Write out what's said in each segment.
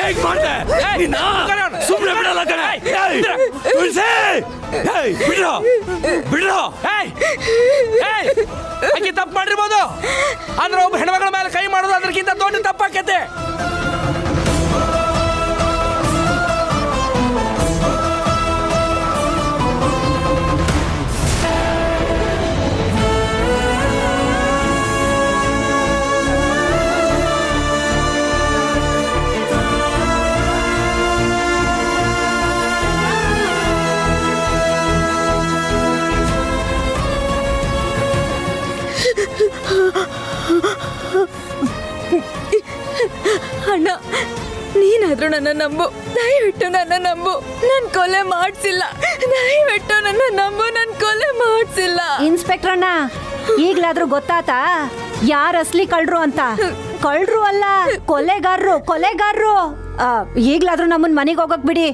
ಹೇಗ್ ಮಾಡ್ದೆ ಸುಮ್ಮನೆ ಬಿಡಲ್ಲ ಕಣೆ. ತುಳಸಿ ಬಿಡ್ರೋ ಬಿಡ್ರೋ. ಆಕೆ ತಪ್ಪು ಮಾಡಿರ್ಬೋದು, ಆದ್ರೆ ಒಬ್ಬ ಹೆಣ್ಮಗಳ ಮೇಲೆ ಕೈ ಮಾಡೋದು ಅದಕ್ಕಿಂತ ದೊಡ್ಡ ತಪ್ಪಾಕೈತೆ. ಅಣ್ಣ, ನೀನಾದ್ರೂ ನನ್ನ ನಂಬು, ದಯವಿಟ್ಟು ನನ್ನ ನಂಬು. ನನ್ ಕೊಲೆ ಮಾಡ್ಸಿಲ್ಲ, ದಯವಿಟ್ಟು ನನ್ನ ನಂಬು, ನನ್ ಕೊಲೆ ಮಾಡ್ಸಿಲ್ಲ. ಇನ್ಸ್ಪೆಕ್ಟರ್ ಅಣ್ಣ, ಈಗ್ಲಾದ್ರೂ ಗೊತ್ತಾತಾ ಯಾರ ಅಸ್ಲಿ ಕಳ್ರು ಅಂತ? ಕಳ್ರು ಅಲ್ಲ, ಕೊಲೆಗಾರರು ಕೊಲೆಗಾರರು. ಈಗ್ಲಾದ್ರೂ ನಮ್ಮನ್ ಮನೆಗೆ ಹೋಗಕ್ ಬಿಡಿ.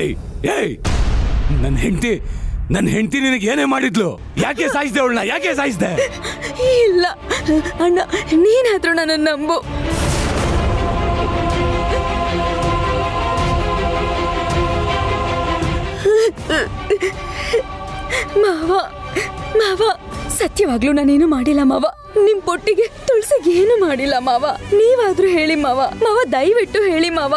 ಏಯ್ ಏಯ್, ನನ್ನ ಹೆಂಡತಿ ನಿನಗೆ ಏನೇ ಮಾಡಿದ್ಲು? ಯಾಕೆ ಸಾಯಿಸ್ದೆ ಅವಳನ್ನ? ಯಾಕೆ ಸಾಯಿಸ್ದೆ? ಇಲ್ಲ ಅಣ್ಣ, ನೀನಾದ್ರೂ ನನ್ನ ನಂಬು. ಮಾವ, ಸತ್ಯವಾಗ್ಲೂ ನಾನೇನು ಮಾಡಿಲ್ಲ ಮಾವ. ನಿಮ್ ಪೊಟ್ಟಿಗೆ ತುಳಸಿಗೆ ಏನು ಮಾಡಿಲ್ಲ ಮಾವ. ನೀವಾದ್ರೂ ಹೇಳಿ ಮಾವ, ದಯವಿಟ್ಟು ಹೇಳಿ ಮಾವ.